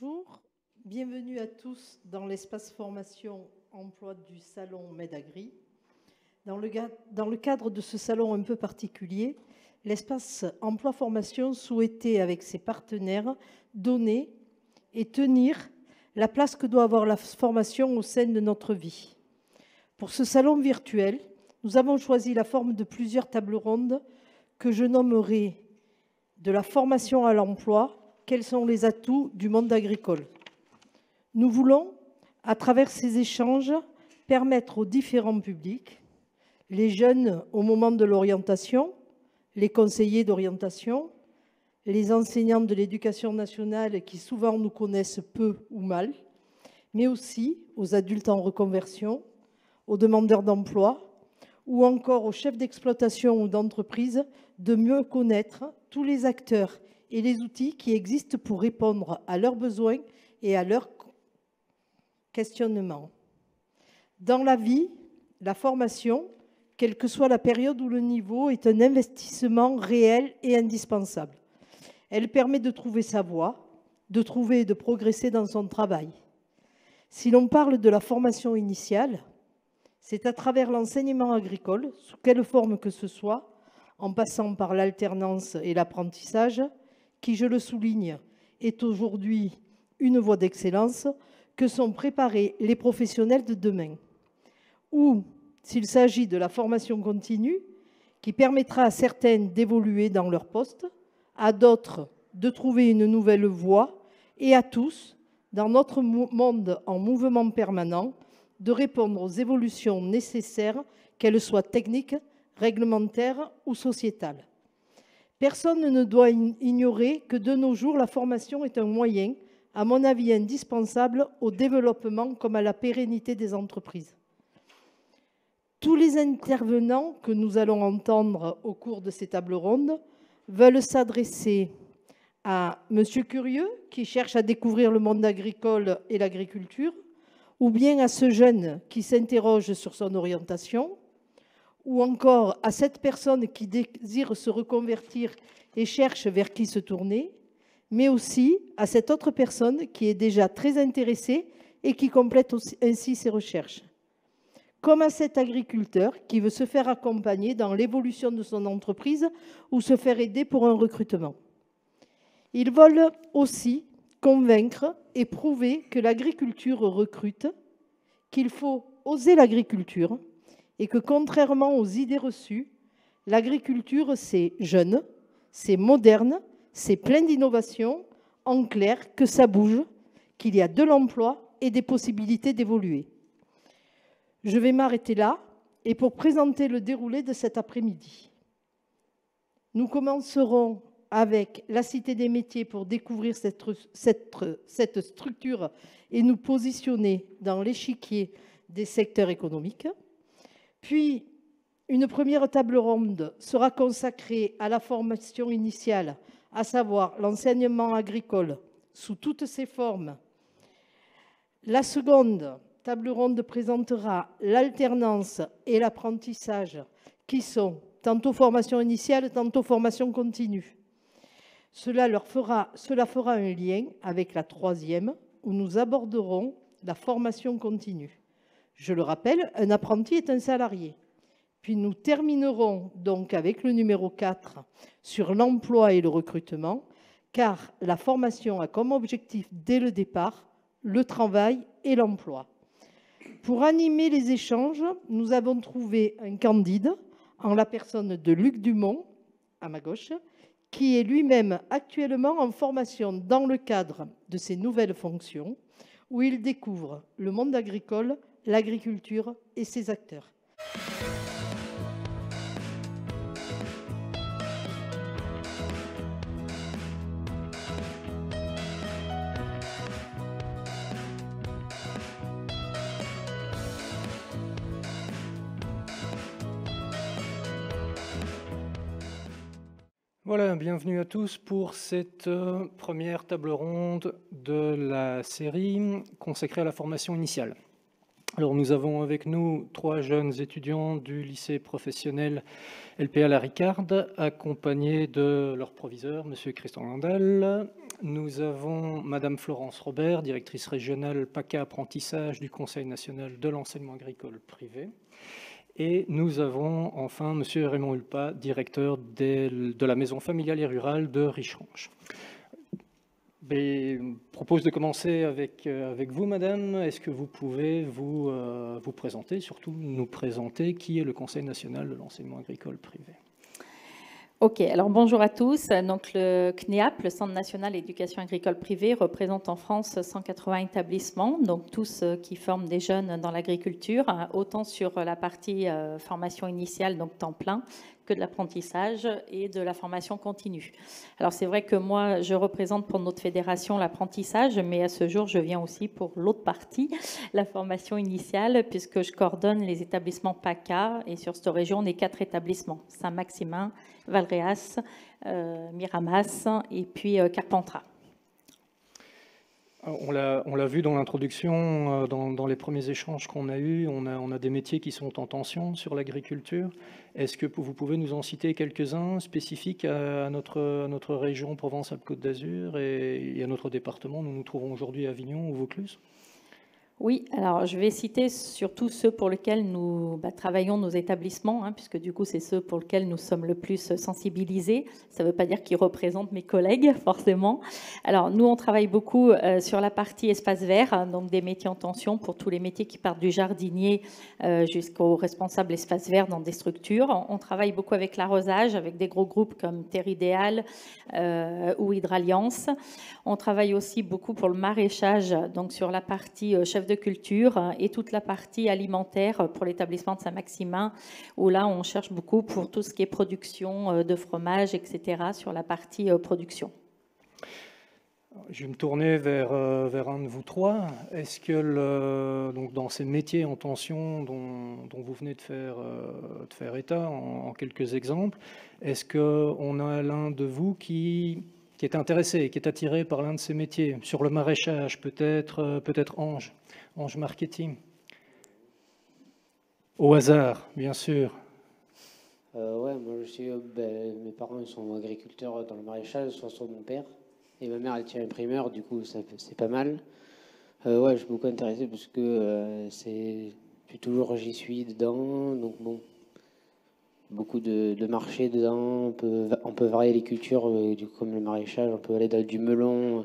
Bonjour, bienvenue à tous dans l'espace formation emploi du salon Medagri. Dans le cadre de ce salon un peu particulier, l'espace emploi formation souhaitait avec ses partenaires donner et tenir la place que doit avoir la formation au sein de notre vie. Pour ce salon virtuel, nous avons choisi la forme de plusieurs tables rondes que je nommerai de la formation à l'emploi. Quels sont les atouts du monde agricole? Nous voulons, à travers ces échanges, permettre aux différents publics, les jeunes au moment de l'orientation, les conseillers d'orientation, les enseignants de l'éducation nationale qui souvent nous connaissent peu ou mal, mais aussi aux adultes en reconversion, aux demandeurs d'emploi ou encore aux chefs d'exploitation ou d'entreprise de mieux connaître tous les acteurs et les outils qui existent pour répondre à leurs besoins et à leurs questionnements. Dans la vie, la formation, quelle que soit la période ou le niveau, est un investissement réel et indispensable. Elle permet de trouver sa voie, de trouver et de progresser dans son travail. Si l'on parle de la formation initiale, c'est à travers l'enseignement agricole, sous quelle forme que ce soit, en passant par l'alternance et l'apprentissage, qui, je le souligne, est aujourd'hui une voie d'excellence, que sont préparés les professionnels de demain. Ou, s'il s'agit de la formation continue, qui permettra à certaines d'évoluer dans leur poste, à d'autres de trouver une nouvelle voie, et à tous, dans notre monde en mouvement permanent, de répondre aux évolutions nécessaires, qu'elles soient techniques, réglementaires ou sociétales. Personne ne doit ignorer que de nos jours, la formation est un moyen, à mon avis indispensable, au développement comme à la pérennité des entreprises. Tous les intervenants que nous allons entendre au cours de ces tables rondes veulent s'adresser à Monsieur Curieux, qui cherche à découvrir le monde agricole et l'agriculture, ou bien à ce jeune qui s'interroge sur son orientation, ou encore à cette personne qui désire se reconvertir et cherche vers qui se tourner, mais aussi à cette autre personne qui est déjà très intéressée et qui complète ainsi ses recherches. Comme à cet agriculteur qui veut se faire accompagner dans l'évolution de son entreprise ou se faire aider pour un recrutement. Ils veulent aussi convaincre et prouver que l'agriculture recrute, qu'il faut oser l'agriculture, et que contrairement aux idées reçues, l'agriculture c'est jeune, c'est moderne, c'est plein d'innovations, en clair que ça bouge, qu'il y a de l'emploi et des possibilités d'évoluer. Je vais m'arrêter là et pour présenter le déroulé de cet après-midi. Nous commencerons avec la Cité des métiers pour découvrir cette structure et nous positionner dans l'échiquier des secteurs économiques. Puis, une première table ronde sera consacrée à la formation initiale, à savoir l'enseignement agricole sous toutes ses formes. La seconde table ronde présentera l'alternance et l'apprentissage, qui sont tantôt formation initiale, tantôt formation continue. Cela fera un lien avec la troisième, où nous aborderons la formation continue. Je le rappelle, un apprenti est un salarié. Puis nous terminerons donc avec le numéro 4 sur l'emploi et le recrutement, car la formation a comme objectif dès le départ le travail et l'emploi. Pour animer les échanges, nous avons trouvé un candide en la personne de Luc Dumont, à ma gauche, qui est lui-même actuellement en formation dans le cadre de ses nouvelles fonctions, où il découvre le monde agricole, l'agriculture et ses acteurs. Voilà, bienvenue à tous pour cette première table ronde de la série consacrée à la formation initiale. Alors nous avons avec nous 3 jeunes étudiants du lycée professionnel LPA La Ricarde, accompagnés de leur proviseur, M. Christian Landal, nous avons Madame Florence Robert, directrice régionale PACA Apprentissage du Conseil national de l'enseignement agricole privé. Et nous avons enfin Monsieur Raymond Hulpat, directeur de la maison familiale et rurale de Richerange. Je propose de commencer avec vous, Madame. Est-ce que vous pouvez vous présenter, surtout nous présenter qui est le Conseil national de l'enseignement agricole privé? Ok, alors bonjour à tous. Donc le CNEAP, le Centre national d'éducation agricole privée, représente en France 180 établissements, donc tous qui forment des jeunes dans l'agriculture, autant sur la partie formation initiale, donc temps plein, que de l'apprentissage et de la formation continue. Alors c'est vrai que moi, je représente pour notre fédération l'apprentissage, mais à ce jour, je viens aussi pour l'autre partie, la formation initiale, puisque je coordonne les établissements PACA, et sur cette région, on est 4 établissements, Saint-Maximin, Valréas, Miramas et puis Carpentras. On l'a vu dans l'introduction, dans les premiers échanges qu'on a eus, on a des métiers qui sont en tension sur l'agriculture. Est-ce que vous pouvez nous en citer quelques-uns spécifiques à notre région Provence-Alpes-Côte d'Azur et à notre département? Nous nous trouvons aujourd'hui à Avignon ou Vaucluse. Oui, alors je vais citer surtout ceux pour lesquels nous travaillons nos établissements, puisque du coup c'est ceux pour lesquels nous sommes le plus sensibilisés. Ça ne veut pas dire qu'ils représentent mes collègues, forcément. Alors nous, on travaille beaucoup sur la partie espace vert, donc des métiers en tension pour tous les métiers qui partent du jardinier jusqu'au responsable espace vert dans des structures. On travaille beaucoup avec l'arrosage, avec des gros groupes comme Terre Idéale ou Hydraliance. On travaille aussi beaucoup pour le maraîchage, donc sur la partie chef de culture et toute la partie alimentaire pour l'établissement de Saint-Maximin, où là, on cherche beaucoup pour tout ce qui est production de fromage, etc., sur la partie production. Je vais me tourner vers un de vous trois. Est-ce que donc dans ces métiers en tension dont vous venez de faire état en quelques exemples, est-ce qu'on a l'un de vous qui est intéressé, qui est attiré par l'un de ces métiers? Sur le maraîchage, peut-être Ange Marketing. Au hasard, bien sûr. Ouais, moi mes parents ils sont agriculteurs dans le maraîchage, soit sur mon père. Et ma mère, elle tient imprimeur, du coup, c'est pas mal. Ouais, je suis beaucoup intéressé parce que j'y suis dedans. Donc bon, beaucoup de marchés dedans. On peut varier les cultures, comme le maraîchage. On peut aller dans du melon,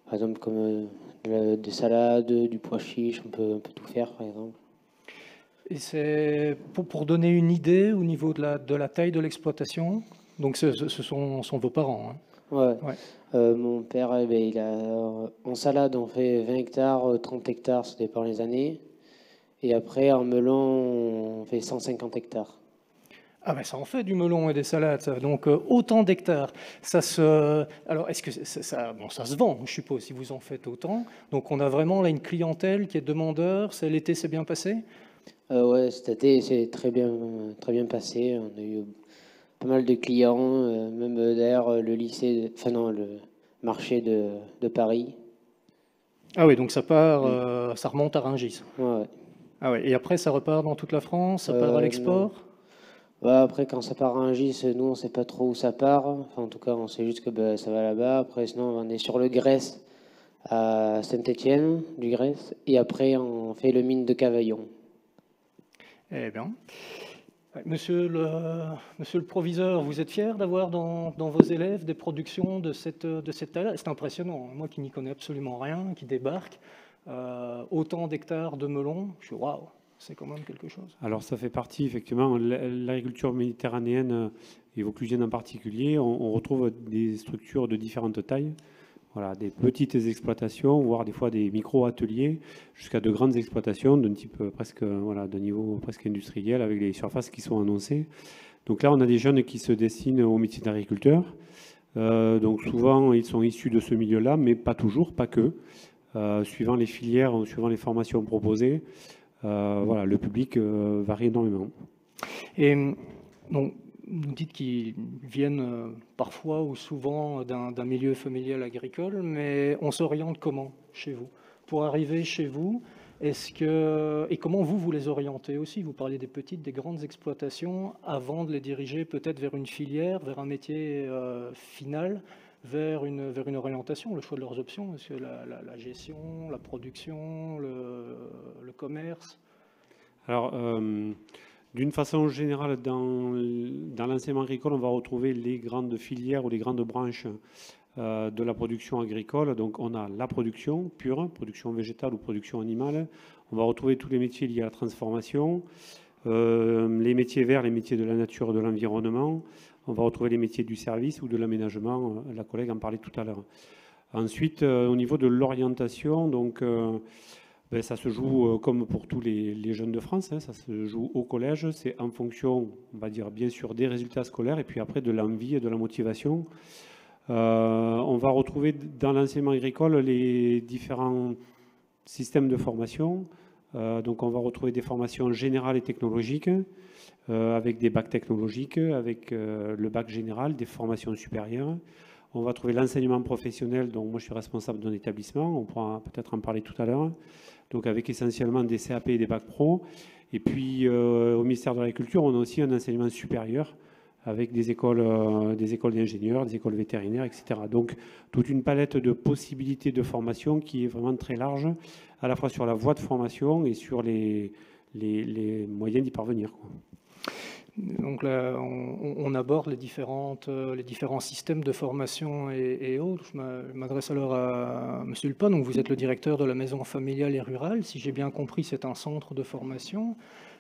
par exemple, comme des salades, du pois chiche. On peut tout faire, par exemple. Et c'est pour donner une idée au niveau de la taille de l'exploitation. Donc ce sont vos parents, hein. Ouais. Mon père, en salade, on fait 20 hectares, 30 hectares, ça dépend les années. Et après, en melon, on fait 150 hectares. Ah ben ça en fait du melon et des salades, ça. Donc autant d'hectares. Alors est-ce que ça se vend, je suppose, si vous en faites autant. Donc on a vraiment là une clientèle qui est demandeur. L'été s'est bien passé? Ouais, cet été, c'est très bien passé. On a eu pas mal de clients, même d'ailleurs le marché de Paris. Ah oui, donc ça part, ça remonte à Rungis. Ouais. Ah ouais, et après ça repart dans toute la France, ça part à l'export? Ouais, après quand ça part à Rungis, nous on sait pas trop où ça part. Enfin, en tout cas, on sait juste que ça va là-bas. Après, sinon on est sur le Grèce à Saint-Étienne, du Grèce, et après on fait le mine de Cavaillon. Eh bien. Monsieur le proviseur, vous êtes fier d'avoir dans vos élèves des productions de cette taille-là? C'est impressionnant. Moi qui n'y connais absolument rien, qui débarque, autant d'hectares de melons, je suis waouh, c'est quand même quelque chose. Alors ça fait partie, effectivement, l'agriculture méditerranéenne et vauclusienne en particulier, on retrouve des structures de différentes tailles. Voilà, des petites exploitations, voire des fois des micro-ateliers, jusqu'à de grandes exploitations d'un type d'un niveau presque industriel, avec les surfaces qui sont annoncées. Donc là, on a des jeunes qui se destinent au métier d'agriculteur. Donc souvent, ils sont issus de ce milieu-là, mais pas toujours, pas que. Suivant les filières, suivant les formations proposées, le public varie énormément. Et donc, vous dites qu'ils viennent parfois ou souvent d'un milieu familial agricole, mais on s'oriente comment chez vous? Pour arriver chez vous, et comment vous les orientez aussi? Vous parliez des petites, des grandes exploitations avant de les diriger peut-être vers une filière, vers un métier final. vers une orientation, le choix de leurs options? Est-ce que la gestion, la production, le commerce? Alors, d'une façon générale, dans l'enseignement agricole, on va retrouver les grandes filières ou les grandes branches de la production agricole. Donc, on a la production pure, production végétale ou production animale. On va retrouver tous les métiers liés à la transformation, les métiers verts, les métiers de la nature et de l'environnement. On va retrouver les métiers du service ou de l'aménagement. La collègue en parlait tout à l'heure. Ensuite, au niveau de l'orientation, donc, ça se joue comme pour tous les jeunes de France, hein, ça se joue au collège. C'est en fonction, on va dire, bien sûr, des résultats scolaires et puis après de l'envie et de la motivation. On va retrouver dans l'enseignement agricole les différents systèmes de formation. Donc, on va retrouver des formations générales et technologiques, avec des bacs technologiques, avec le bac général, des formations supérieures. On va trouver l'enseignement professionnel, dont moi je suis responsable d'un établissement, on pourra peut-être en parler tout à l'heure, donc avec essentiellement des CAP et des bacs pro. Et puis au ministère de l'Agriculture, on a aussi un enseignement supérieur avec des écoles d'ingénieurs, des écoles vétérinaires, etc. Donc toute une palette de possibilités de formation qui est vraiment très large, à la fois sur la voie de formation et sur les moyens d'y parvenir, quoi. Donc là, on aborde les différents systèmes de formation et autres. Je m'adresse alors à M. Lupin. Donc vous êtes le directeur de la maison familiale et rurale. Si j'ai bien compris, c'est un centre de formation.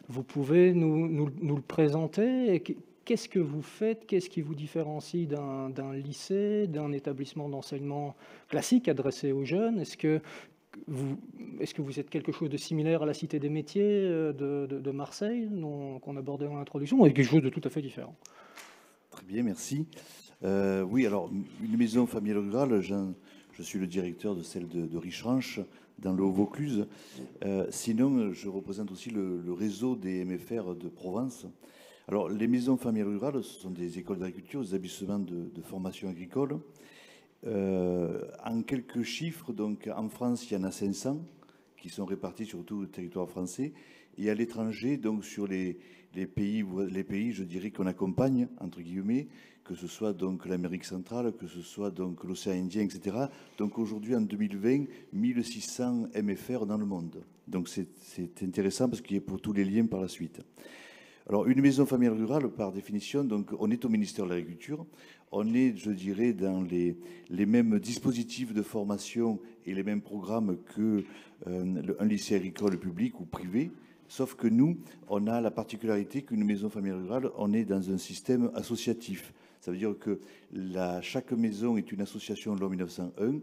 Vous pouvez nous le présenter? Qu'est-ce que vous faites? Qu'est-ce qui vous différencie d'un lycée, d'un établissement d'enseignement classique adressé aux jeunes? Est-ce que vous êtes quelque chose de similaire à la Cité des métiers de Marseille, qu'on abordait en introduction, ou quelque chose de tout à fait différent? Très bien, merci. Oui, alors, une maison familiale rurale, je suis le directeur de celle de Richeranche, dans le Haut-Vaucluse. Sinon, je représente aussi le réseau des MFR de Provence. Alors, les maisons familiales rurales, ce sont des écoles d'agriculture, des établissements de formation agricole. En quelques chiffres, donc en France, il y en a 500 qui sont répartis sur tout le territoire français. Et à l'étranger, donc sur les pays, je dirais, qu'on accompagne, entre guillemets, que ce soit donc l'Amérique centrale, que ce soit donc l'océan Indien, etc. Donc aujourd'hui, en 2020, 1600 MFR dans le monde. Donc c'est intéressant parce qu'il y a pour tous les liens par la suite. Alors, une maison familiale rurale, par définition, donc, on est au ministère de l'Agriculture. On est, je dirais, dans les mêmes dispositifs de formation et les mêmes programmes qu'un lycée agricole public ou privé. Sauf que nous, on a la particularité qu'une maison familiale rurale, on est dans un système associatif. Ça veut dire que chaque maison est une association loi 1901.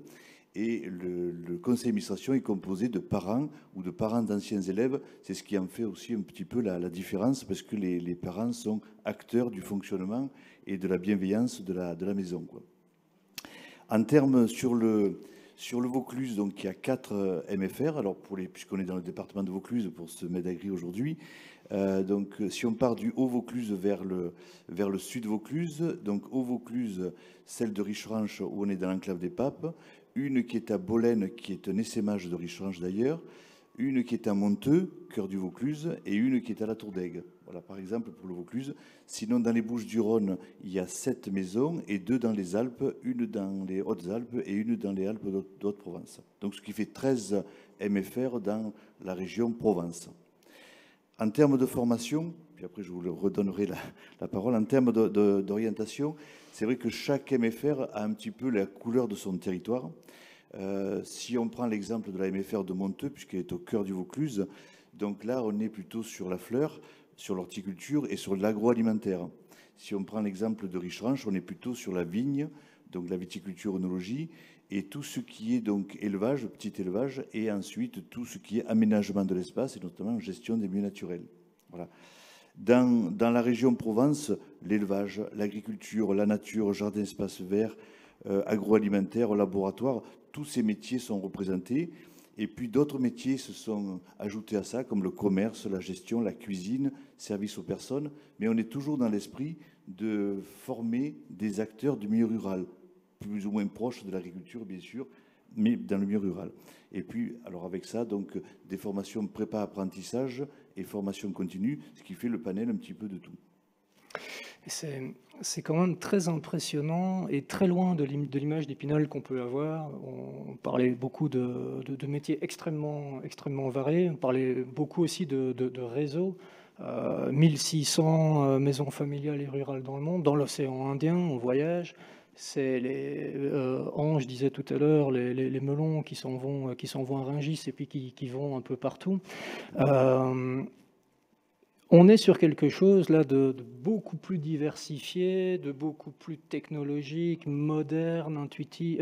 Et le conseil d'administration est composé de parents ou de parents d'anciens élèves. C'est ce qui en fait aussi un petit peu la différence, parce que les parents sont acteurs du fonctionnement et de la bienveillance de la maison, quoi. En termes sur le Vaucluse, donc il y a 4 MFR. Alors puisqu'on est dans le département de Vaucluse pour ce MEDAGRI aujourd'hui, donc si on part du Haut-Vaucluse vers le sud-Vaucluse, donc Haut-Vaucluse, celle de Richeranche où on est dans l'enclave des Papes, une qui est à Bolène, qui est un essaimage de Richeranche d'ailleurs, une qui est à Monteux, cœur du Vaucluse, et une qui est à la Tour d'Aigue. Voilà, par exemple, pour le Vaucluse. Sinon, dans les Bouches-du-Rhône, il y a 7 maisons, et 2 dans les Alpes, une dans les Hautes-Alpes et une dans les Alpes d'Haute-Provence. Donc, ce qui fait 13 MFR dans la région Provence. En termes de formation, puis après je vous redonnerai la parole, en termes d'orientation, c'est vrai que chaque MFR a un petit peu la couleur de son territoire. Si on prend l'exemple de la MFR de Monteux, puisqu'elle est au cœur du Vaucluse, donc là on est plutôt sur la fleur, sur l'horticulture et sur l'agroalimentaire. Si on prend l'exemple de Richeranche, on est plutôt sur la vigne, donc la viticulture, œnologie, et tout ce qui est donc élevage, petit élevage, et ensuite tout ce qui est aménagement de l'espace, et notamment gestion des milieux naturels. Voilà. Dans la région Provence, l'élevage, l'agriculture, la nature, jardin, espace vert, agroalimentaire, laboratoire, tous ces métiers sont représentés. Et puis d'autres métiers se sont ajoutés à ça, comme le commerce, la gestion, la cuisine, service aux personnes. Mais on est toujours dans l'esprit de former des acteurs du milieu rural, plus ou moins proches de l'agriculture, bien sûr, mais dans le milieu rural. Et puis, alors avec ça, donc, des formations prépa-apprentissage et formation continue, ce qui fait le panel un petit peu de tout. C'est quand même très impressionnant et très loin de l'image d'Épinal qu'on peut avoir. On parlait beaucoup de métiers extrêmement variés. On parlait beaucoup aussi de réseaux. 1600 maisons familiales et rurales dans le monde. Dans l'océan Indien, on voyage. C'est Ange disait tout à l'heure, les melons qui s'en vont à Rungis et puis qui vont un peu partout. On est sur quelque chose là de beaucoup plus diversifié, de beaucoup plus technologique, moderne, intuitif,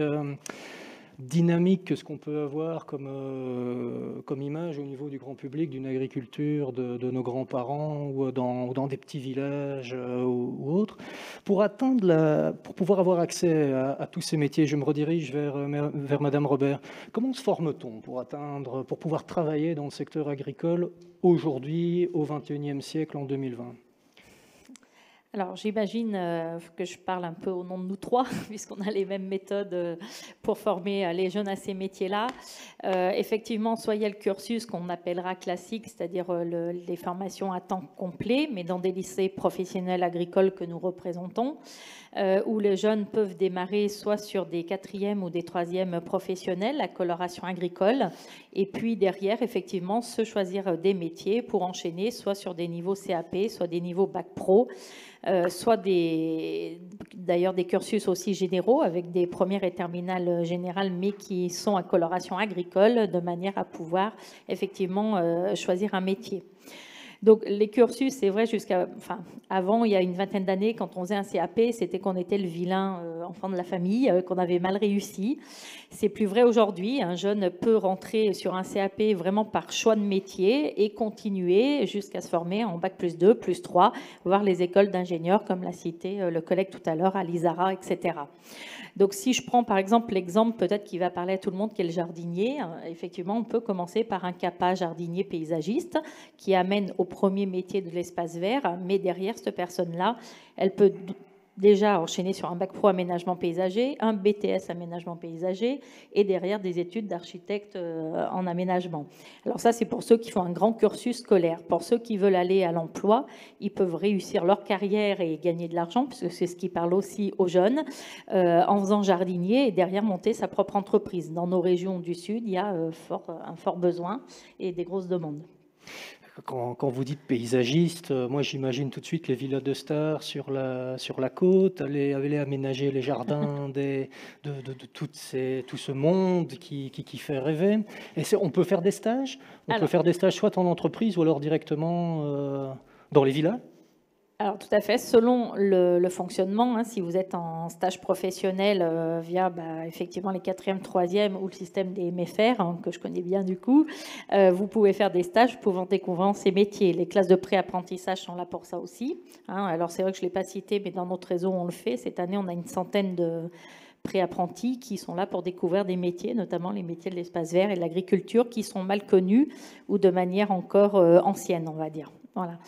dynamique que ce qu'on peut avoir comme image au niveau du grand public, d'une agriculture de nos grands-parents ou dans des petits villages ou autres. Pour pouvoir avoir accès à tous ces métiers, je me redirige vers Madame Robert. Comment se forme-t-on pour pouvoir travailler dans le secteur agricole aujourd'hui, au XXIe siècle, en 2020 ? Alors, j'imagine que je parle un peu au nom de nous trois, puisqu'on a les mêmes méthodes pour former les jeunes à ces métiers-là. Effectivement, soit il y a le cursus qu'on appellera classique, c'est-à-dire les formations à temps complet, mais dans des lycées professionnels agricoles que nous représentons, où les jeunes peuvent démarrer soit sur des 4e ou des 3e professionnels, la coloration agricole, et puis derrière, effectivement, se choisir des métiers pour enchaîner soit sur des niveaux CAP, soit des niveaux bac pro, soit d'ailleurs des cursus aussi généraux avec des premières et terminales générales, mais qui sont à coloration agricole, de manière à pouvoir effectivement choisir un métier. Donc les cursus, c'est vrai, avant, il y a une vingtaine d'années, quand on faisait un CAP, c'était qu'on était le vilain enfant de la famille, qu'on avait mal réussi. C'est plus vrai aujourd'hui. Un jeune peut rentrer sur un CAP vraiment par choix de métier et continuer jusqu'à se former en bac +2, +3, voire les écoles d'ingénieurs, comme l'a cité le collègue tout à l'heure, à l'ISARA, etc. Donc si je prends par exemple l'exemple peut-être qui va parler à tout le monde, qui est le jardinier, effectivement on peut commencer par un CAPA jardinier paysagiste qui amène au premier métier de l'espace vert, mais derrière cette personne-là, elle peut déjà enchaîner sur un bac pro aménagement paysager, un BTS aménagement paysager et derrière des études d'architecte en aménagement. Alors ça, c'est pour ceux qui font un grand cursus scolaire. Pour ceux qui veulent aller à l'emploi, ils peuvent réussir leur carrière et gagner de l'argent, puisque c'est ce qui parle aussi aux jeunes, en faisant jardinier et derrière monter sa propre entreprise. Dans nos régions du Sud, il y a un fort besoin et des grosses demandes. Quand vous dites paysagiste, moi j'imagine tout de suite les villas de stars sur la côte, aller aménager les jardins de tout ce monde qui fait rêver. Et on peut faire des stages. On peut faire des stages soit en entreprise ou alors directement dans les villas. Alors tout à fait, selon le fonctionnement, si vous êtes en stage professionnel via effectivement les 4e, 3e ou le système des MEFER, que je connais bien du coup, vous pouvez faire des stages pouvant découvrir ces métiers. Les classes de pré-apprentissage sont là pour ça aussi. Alors c'est vrai que je ne l'ai pas cité, mais dans notre réseau on le fait. Cette année on a une centaine de pré-apprentis qui sont là pour découvrir des métiers, notamment les métiers de l'espace vert et de l'agriculture qui sont mal connus ou de manière encore ancienne, on va dire. Voilà.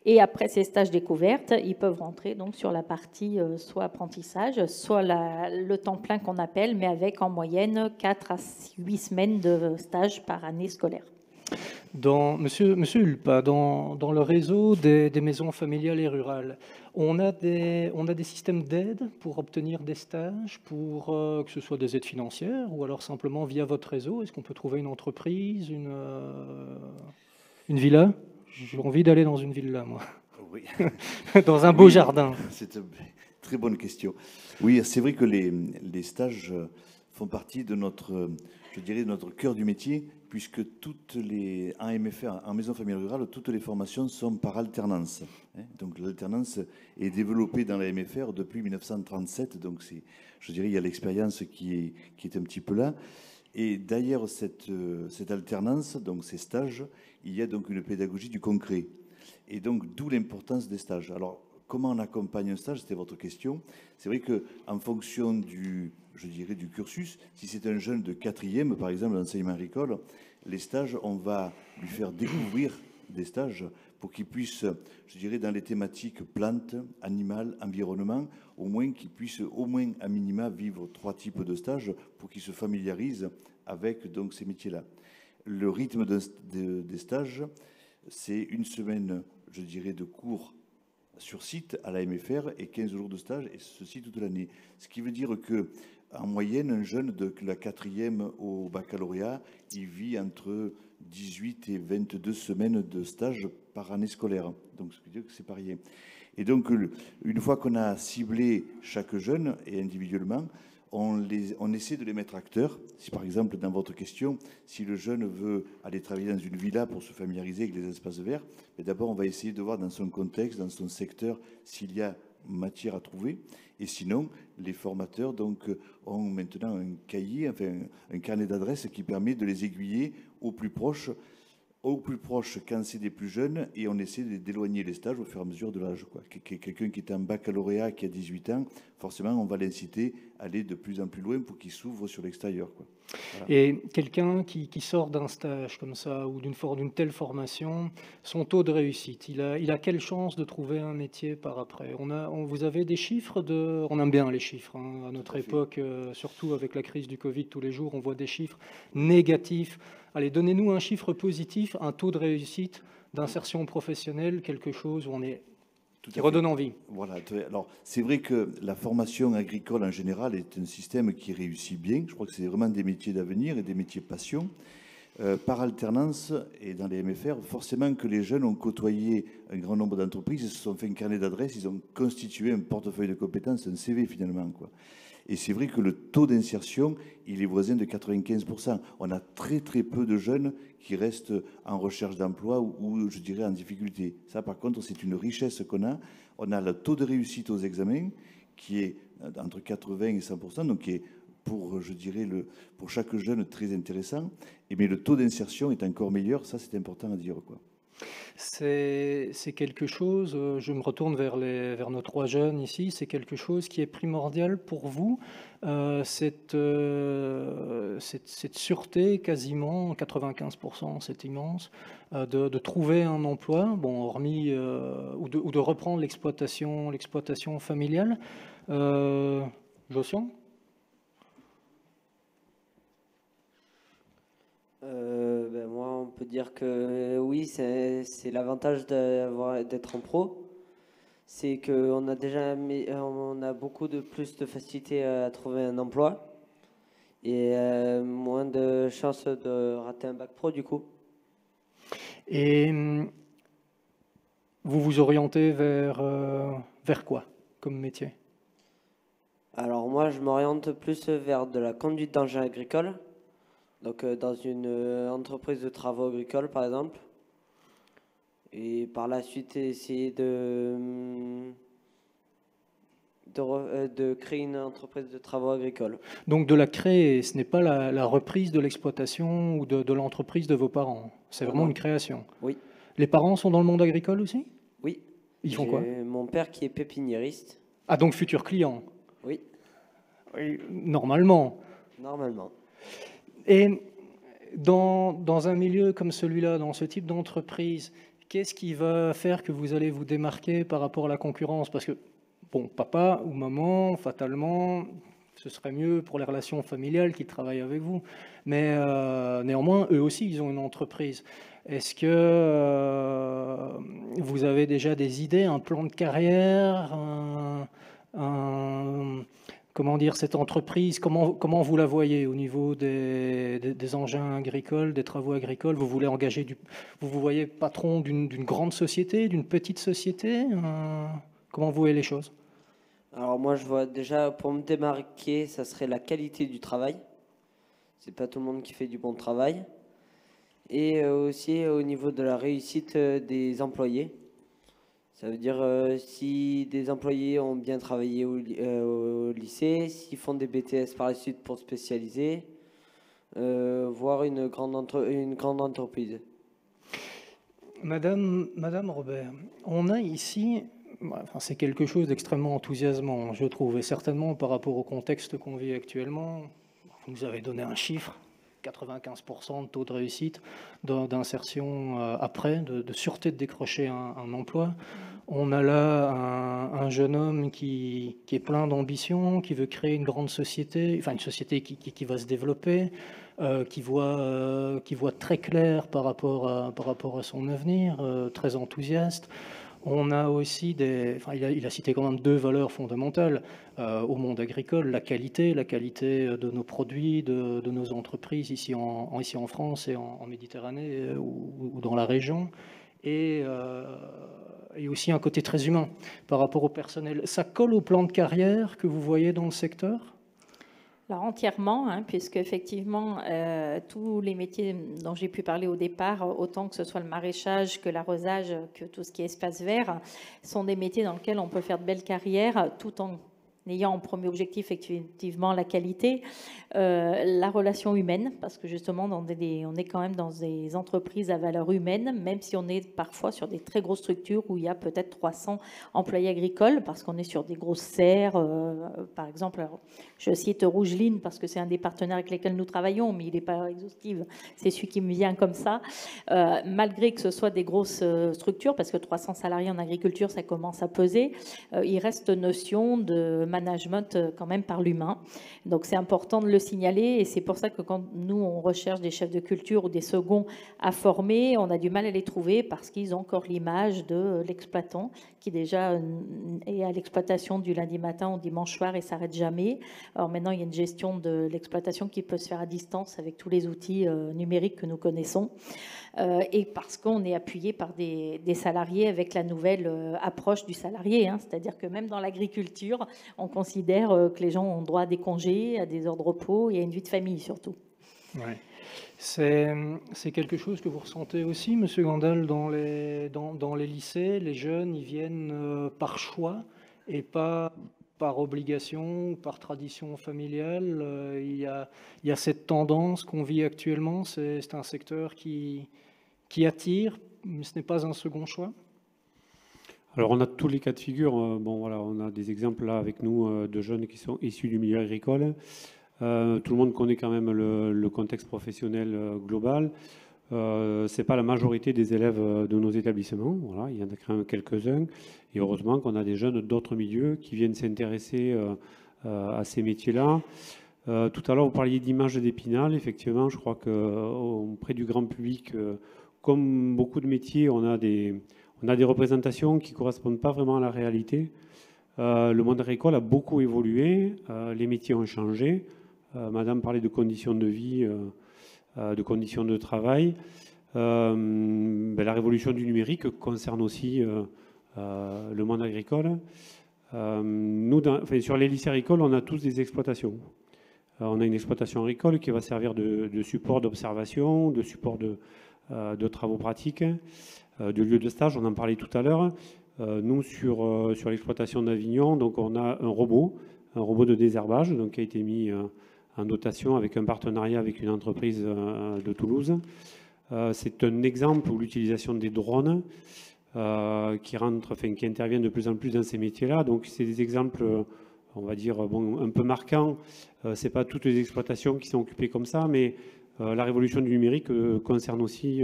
Et après ces stages découvertes, ils peuvent rentrer donc sur la partie soit apprentissage, soit le temps plein qu'on appelle, mais avec en moyenne 4 à 8 semaines de stage par année scolaire. Monsieur Hulpa, dans le réseau des maisons familiales et rurales, on a des systèmes d'aide pour obtenir des stages, pour que ce soit des aides financières ou alors simplement via votre réseau. Est-ce qu'on peut trouver une entreprise, une villa ? J'ai envie d'aller dans une villa, moi. Oui. Dans un beau jardin. C'est une très bonne question. Oui, c'est vrai que les stages font partie de notre cœur du métier, puisque en MFR, en maison familiale rurale, toutes les formations sont par alternance. Donc l'alternance est développée dans la MFR depuis 1937, donc il y a l'expérience qui est un petit peu là. Et d'ailleurs, cette alternance, donc ces stages, il y a donc une pédagogie du concret. Et donc, d'où l'importance des stages. Alors, comment on accompagne un stage? C'était votre question. C'est vrai qu'en fonction du cursus, si c'est un jeune de 4e, par exemple, l'enseignement agricole, les stages, on va lui faire découvrir des stages pour qu'il puisse, dans les thématiques plantes, animales, environnement, au moins qu'il puisse, à minima, vivre 3 types de stages pour qu'il se familiarise avec donc, ces métiers-là. Le rythme des stages, c'est 1 semaine, de cours sur site à la MFR et 15 jours de stage, et ceci toute l'année. Ce qui veut dire que en moyenne, un jeune de la 4e au baccalauréat, il vit entre 18 et 22 semaines de stage par année scolaire. Donc, ce qui veut dire que c'est pas rien. Et donc, une fois qu'on a ciblé chaque jeune, et individuellement, on essaie de les mettre acteurs. Si par exemple, dans votre question, si le jeune veut aller travailler dans une villa pour se familiariser avec les espaces verts, d'abord on va essayer de voir dans son contexte, dans son secteur, s'il y a matière à trouver. Et sinon, les formateurs donc, ont maintenant un cahier, enfin un carnet d'adresses qui permet de les aiguiller au plus proche quand c'est des plus jeunes, et on essaie d'éloigner les stages au fur et à mesure de l'âge. Quelqu'un qui est en baccalauréat, qui a 18 ans, forcément, on va l'inciter à aller de plus en plus loin pour qu'il s'ouvre sur l'extérieur. Voilà. Et quelqu'un qui sort d'un stage comme ça, ou d'une telle formation, son taux de réussite, il a quelle chance de trouver un métier par après? Vous avez des chiffres on aime bien les chiffres, hein, à notre époque, surtout avec la crise du Covid, tous les jours, on voit des chiffres négatifs. Allez, donnez-nous un chiffre positif, un taux de réussite d'insertion professionnelle, quelque chose où on est qui redonne envie. Voilà. Alors, c'est vrai que la formation agricole en général est un système qui réussit bien. Je crois que c'est vraiment des métiers d'avenir et des métiers passion. Par alternance et dans les MFR, forcément que les jeunes ont côtoyé un grand nombre d'entreprises, ils se sont fait un carnet d'adresses, ils ont constitué un portefeuille de compétences, un CV finalement, quoi. Et c'est vrai que le taux d'insertion, il est voisin de 95%. On a très très peu de jeunes qui restent en recherche d'emploi ou je dirais en difficulté. Ça par contre, c'est une richesse qu'on a. On a le taux de réussite aux examens qui est entre 80 et 100%, donc qui est pour, je dirais, pour chaque jeune très intéressant. Mais le taux d'insertion est encore meilleur, ça c'est important à dire, quoi. C'est quelque chose, je me retourne vers nos 3 jeunes ici, c'est quelque chose qui est primordial pour vous, cette sûreté quasiment, 95%, c'est immense, de trouver un emploi, bon, hormis, ou de reprendre l'exploitation familiale. Jossian ? Moi, on peut dire que oui, c'est l'avantage d'être en pro. C'est qu'on a beaucoup plus de facilité à trouver un emploi et moins de chances de rater un bac pro du coup. Et vous vous orientez vers quoi comme métier? Alors moi, je m'oriente plus vers de la conduite d'engins agricoles. Donc dans une entreprise de travaux agricoles par exemple, et par la suite essayer de créer une entreprise de travaux agricoles. Donc de la créer, ce n'est pas la reprise de l'exploitation ou de l'entreprise de vos parents, c'est vraiment une création. Oui. Les parents sont dans le monde agricole aussi? Oui. Ils font quoi? Mon père qui est pépiniériste. Ah, donc futur client? Oui. Oui, normalement. Normalement. Et dans un milieu comme celui-là, dans ce type d'entreprise, qu'est-ce qui va faire que vous allez vous démarquer par rapport à la concurrence? Parce que, bon, papa ou maman, fatalement, ce serait mieux pour les relations familiales qu'ils travaillent avec vous. Mais néanmoins, eux aussi, ils ont une entreprise. Est-ce que vous avez déjà des idées, un plan de carrière, comment dire, cette entreprise, comment vous la voyez au niveau des engins agricoles, des travaux agricoles? Vous voulez engager vous voyez patron d'une grande société, d'une petite société? Comment vous voyez les choses? Alors moi, je vois déjà, pour me démarquer, ça serait la qualité du travail. C'est pas tout le monde qui fait du bon travail. Et aussi au niveau de la réussite des employés. Ça veut dire si des employés ont bien travaillé au lycée, s'ils font des BTS par la suite pour spécialiser, voire une grande entreprise. Madame Robert, on a ici, c'est quelque chose d'extrêmement enthousiasmant, je trouve, et certainement par rapport au contexte qu'on vit actuellement. Vous nous avez donné un chiffre, 95% de taux de réussite, d'insertion après, de sûreté de décrocher un emploi. On a là un jeune homme qui est plein d'ambition, qui veut créer une grande société, enfin une société qui va se développer, qui voit très clair par rapport à son avenir, très enthousiaste. On a aussi il a cité quand même 2 valeurs fondamentales au monde agricole, la qualité de nos produits, de nos entreprises ici en France et en Méditerranée ou dans la région, et aussi un côté très humain par rapport au personnel. Ça colle au plan de carrière que vous voyez dans le secteur ? Alors entièrement, puisque effectivement, tous les métiers dont j'ai pu parler au départ, autant que ce soit le maraîchage, que l'arrosage, que tout ce qui est espace vert, sont des métiers dans lesquels on peut faire de belles carrières tout en ayant en premier objectif effectivement la qualité, la relation humaine, parce que justement on est quand même dans des entreprises à valeur humaine, même si on est parfois sur des très grosses structures où il y a peut-être 300 employés agricoles, parce qu'on est sur des grosses serres, par exemple, alors, je cite Rougeline parce que c'est un des partenaires avec lesquels nous travaillons, mais il n'est pas exhaustif, c'est celui qui me vient comme ça, malgré que ce soit des grosses structures, parce que 300 salariés en agriculture, ça commence à peser, il reste notion de management quand même par l'humain. Donc c'est important de le signaler, et c'est pour ça que quand nous on recherche des chefs de culture ou des seconds à former, on a du mal à les trouver parce qu'ils ont encore l'image de l'exploitant qui déjà est à l'exploitation du lundi matin au dimanche soir et s'arrête jamais. Alors maintenant il y a une gestion de l'exploitation qui peut se faire à distance avec tous les outils numériques que nous connaissons. Et parce qu'on est appuyé par des salariés avec la nouvelle approche du salarié. C'est-à-dire que même dans l'agriculture, on considère que les gens ont droit à des congés, à des heures de repos et à une vie de famille surtout. Ouais. C'est quelque chose que vous ressentez aussi, Monsieur Gandal, dans les lycées. Les jeunes, ils viennent par choix et pas par obligation ou par tradition familiale. Il y a cette tendance qu'on vit actuellement. C'est un secteur qui attire, mais ce n'est pas un second choix. Alors on a tous les cas de figure. Bon voilà, on a des exemples là avec nous de jeunes qui sont issus du milieu agricole. Tout le monde connaît quand même le contexte professionnel global. C'est pas la majorité des élèves de nos établissements. Voilà, il y en a quand même quelques-uns. Et heureusement qu'on a des jeunes d'autres milieux qui viennent s'intéresser à ces métiers-là. Tout à l'heure, vous parliez d'image d'Épinal. Effectivement, je crois qu'auprès du grand public, comme beaucoup de métiers, on a des représentations qui ne correspondent pas vraiment à la réalité. Le monde agricole a beaucoup évolué, les métiers ont changé. Madame parlait de conditions de vie, de conditions de travail. La révolution du numérique concerne aussi le monde agricole. Sur les lycées agricoles, on a tous des exploitations. On a une exploitation agricole qui va servir de support d'observation, de support de travaux pratiques, de lieu de stage, on en parlait tout à l'heure. Nous, sur l'exploitation d'Avignon, donc on a un robot de désherbage donc, qui a été mis en dotation avec un partenariat avec une entreprise de Toulouse. C'est un exemple où l'utilisation des drones qui interviennent de plus en plus dans ces métiers-là. Donc c'est des exemples, on va dire, un peu marquants. Ce n'est pas toutes les exploitations qui sont occupées comme ça, mais la révolution du numérique concerne aussi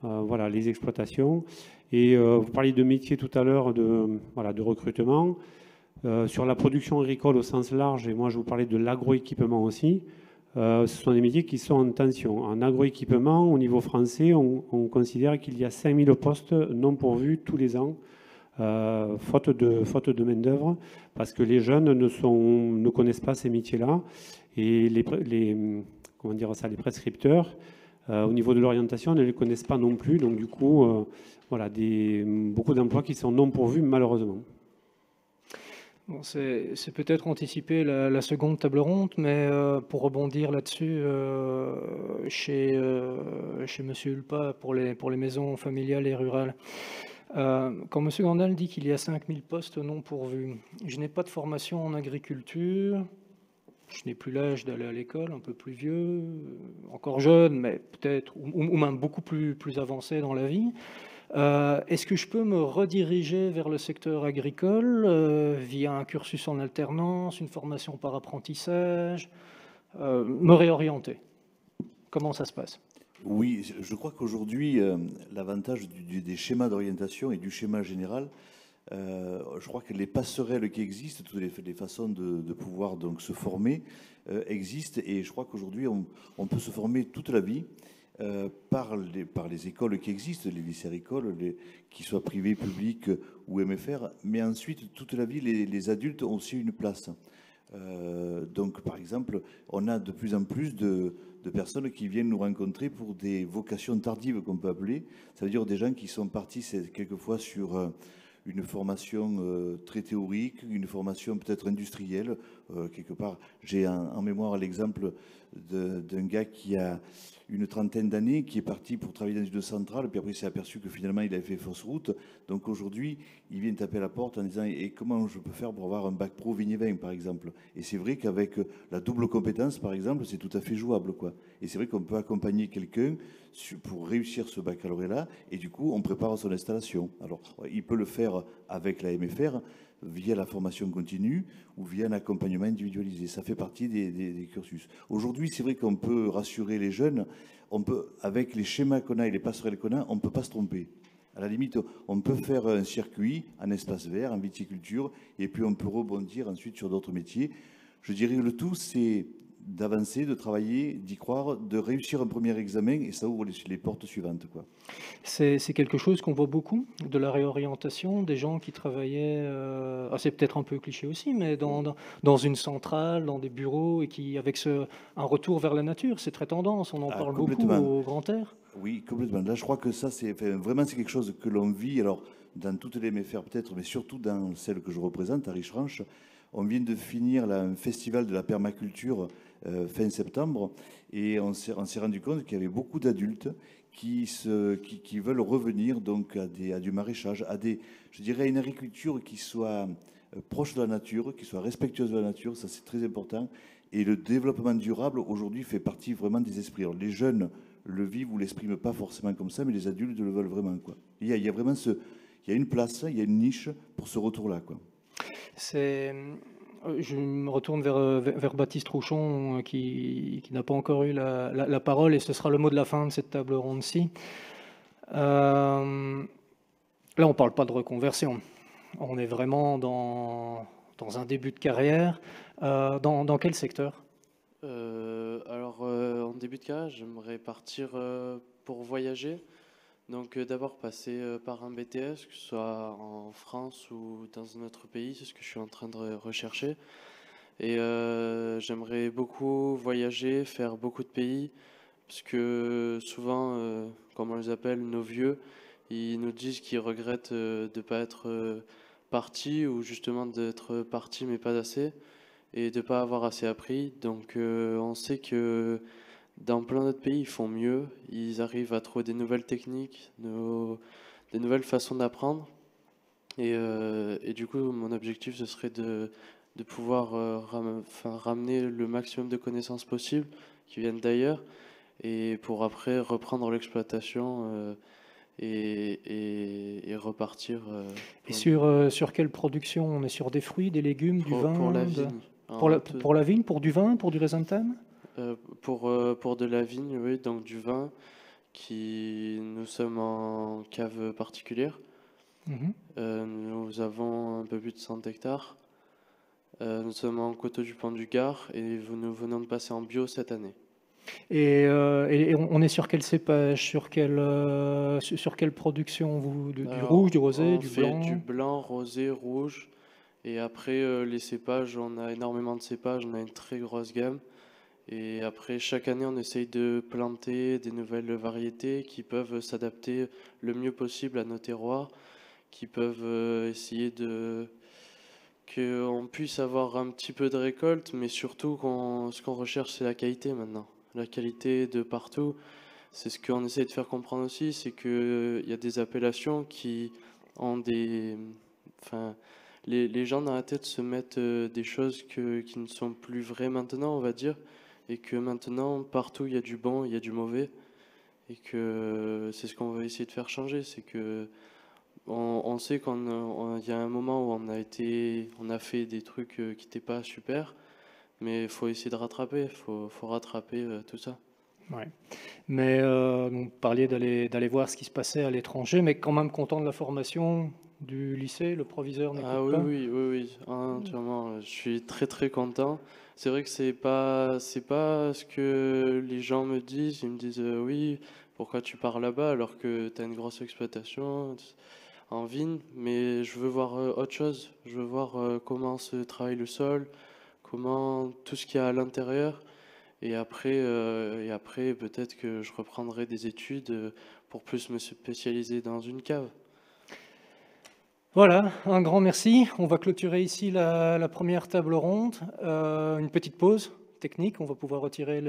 les exploitations. Et vous parliez de métiers tout à l'heure, de recrutement. Sur la production agricole au sens large, et moi je vous parlais de l'agroéquipement aussi, ce sont des métiers qui sont en tension. En agroéquipement, au niveau français, on considère qu'il y a 5000 postes non pourvus tous les ans, faute de main-d'œuvre, parce que les jeunes ne connaissent pas ces métiers-là. Et les prescripteurs, au niveau de l'orientation, ne les connaissent pas non plus. Donc du coup, beaucoup d'emplois qui sont non pourvus malheureusement. Bon, c'est peut-être anticiper la seconde table ronde, mais pour rebondir là-dessus, chez M. Hulpa, pour les maisons familiales et rurales, quand M. Gandal dit qu'il y a 5000 postes non pourvus, je n'ai pas de formation en agriculture, je n'ai plus l'âge d'aller à l'école, un peu plus vieux, encore jeune, mais peut-être, ou même beaucoup plus avancé dans la vie. Est-ce que je peux me rediriger vers le secteur agricole via un cursus en alternance, une formation par apprentissage, me réorienter? Comment ça se passe? Oui, je crois qu'aujourd'hui, l'avantage des schémas d'orientation et du schéma général, je crois que les passerelles qui existent, toutes les façons de pouvoir donc se former existent, et je crois qu'aujourd'hui on peut se former toute la vie. par les écoles qui existent, les lycées agricoles, qu'ils soient privés, publics ou MFR, mais ensuite, toute la vie, les adultes ont aussi une place. Donc, par exemple, on a de plus en plus de personnes qui viennent nous rencontrer pour des vocations tardives, qu'on peut appeler. Ça veut dire des gens qui sont partis quelquefois sur une formation très théorique, une formation peut-être industrielle, quelque part. J'ai en mémoire l'exemple d'un gars qui a une trentaine d'années, qui est parti pour travailler dans une centrale, puis après il s'est aperçu que finalement il avait fait fausse route. Donc aujourd'hui, il vient taper à la porte en disant « Et comment je peux faire pour avoir un bac pro vigné-vin, par exemple ?» Et c'est vrai qu'avec la double compétence, par exemple, c'est tout à fait jouable, quoi. Et c'est vrai qu'on peut accompagner quelqu'un pour réussir ce baccalauréat, et du coup, on prépare son installation. Alors, il peut le faire avec la MFR, via la formation continue ou via un accompagnement individualisé. Ça fait partie des cursus. Aujourd'hui, c'est vrai qu'on peut rassurer les jeunes. On peut, avec les schémas qu'on a et les passerelles qu'on a, on ne peut pas se tromper. À la limite, on peut faire un circuit en espace vert, en viticulture, et puis on peut rebondir ensuite sur d'autres métiers. Je dirais que le tout, c'est d'avancer, de travailler, d'y croire, de réussir un premier examen, et ça ouvre les portes suivantes, quoi. C'est quelque chose qu'on voit beaucoup, de la réorientation, des gens qui travaillaient, c'est peut-être un peu cliché aussi, mais dans une centrale, dans des bureaux, et qui, avec un retour vers la nature, c'est très tendance, on en parle beaucoup au grand air. Oui, complètement. Là, je crois que ça, vraiment c'est quelque chose que l'on vit, alors dans toutes les MFR peut-être, mais surtout dans celle que je représente, à Riche-Ranch. On vient de finir là, un festival de la permaculture fin septembre, et on s'est rendu compte qu'il y avait beaucoup d'adultes qui veulent revenir donc à du maraîchage, je dirais à une agriculture qui soit proche de la nature, qui soit respectueuse de la nature. Ça, c'est très important. Et le développement durable aujourd'hui fait partie vraiment des esprits. Alors, les jeunes le vivent ou l'expriment pas forcément comme ça, mais les adultes le veulent vraiment, quoi. Il y a vraiment il y a une place, il y a une niche pour ce retour-là, quoi. Je me retourne vers Baptiste Rouchon, qui n'a pas encore eu la parole, et ce sera le mot de la fin de cette table ronde-ci. Là, on ne parle pas de reconversion. On est vraiment dans un début de carrière. Dans quel secteur ? En début de carrière, j'aimerais partir pour voyager. Donc d'abord passer par un BTS, que ce soit en France ou dans un autre pays, c'est ce que je suis en train de rechercher. Et j'aimerais beaucoup voyager, faire beaucoup de pays, parce que souvent, comme on les appelle, nos vieux, ils nous disent qu'ils regrettent de ne pas être partis, ou justement d'être partis mais pas assez, et de ne pas avoir assez appris. Donc on sait que dans plein d'autres pays, ils font mieux. Ils arrivent à trouver des nouvelles techniques, des nouvelles façons d'apprendre. Et du coup, mon objectif, ce serait de pouvoir ramener le maximum de connaissances possibles qui viennent d'ailleurs, et pour après reprendre l'exploitation et repartir. Et sur quelle production ? On est sur des fruits, des légumes, du vin ? Pour la vigne. Pour la vigne, pour du vin, pour du chrysanthème ? Pour de la vigne, oui, donc du vin, nous sommes en cave particulière. Nous avons un peu plus de 100 hectares. Nous sommes en coteau du Pont du Gard, et nous venons de passer en bio cette année. Et on est sur quel cépage, sur quelle production, du rouge, du rosé, du blanc ? On fait du blanc, rosé, rouge. Et après, les cépages, on a énormément de cépages, on a une très grosse gamme. Et après, chaque année, on essaye de planter des nouvelles variétés qui peuvent s'adapter le mieux possible à nos terroirs, qui peuvent essayer qu'on puisse avoir un petit peu de récolte, mais surtout, ce qu'on recherche, c'est la qualité maintenant. La qualité de partout. C'est ce qu'on essaie de faire comprendre aussi, c'est qu'il y a des appellations qui ont les gens dans la tête se mettent des choses qui ne sont plus vraies maintenant, on va dire. Et que maintenant, partout, il y a du bon, il y a du mauvais. Et que c'est ce qu'on va essayer de faire changer. C'est que on sait qu'il y a un moment où on a fait des trucs qui n'étaient pas super. Mais il faut essayer de rattraper. Il faut rattraper tout ça. Ouais. Mais vous parliez d'aller voir ce qui se passait à l'étranger, mais quand même content de la formation du lycée, le proviseur n'écoute pas ? Oui, entièrement. Je suis très très content. c'est vrai que c'est pas ce que les gens me disent. Ils me disent oui, pourquoi tu pars là-bas alors que tu as une grosse exploitation en vigne, mais je veux voir autre chose. Je veux voir comment se travaille le sol, comment tout ce qu'il y a à l'intérieur. Et après peut-être que je reprendrai des études pour plus me spécialiser dans une cave. Voilà, un grand merci. On va clôturer ici la première table ronde. Une petite pause technique, on va pouvoir retirer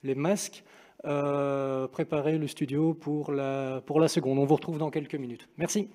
les masques, préparer le studio pour la seconde. On vous retrouve dans quelques minutes. Merci.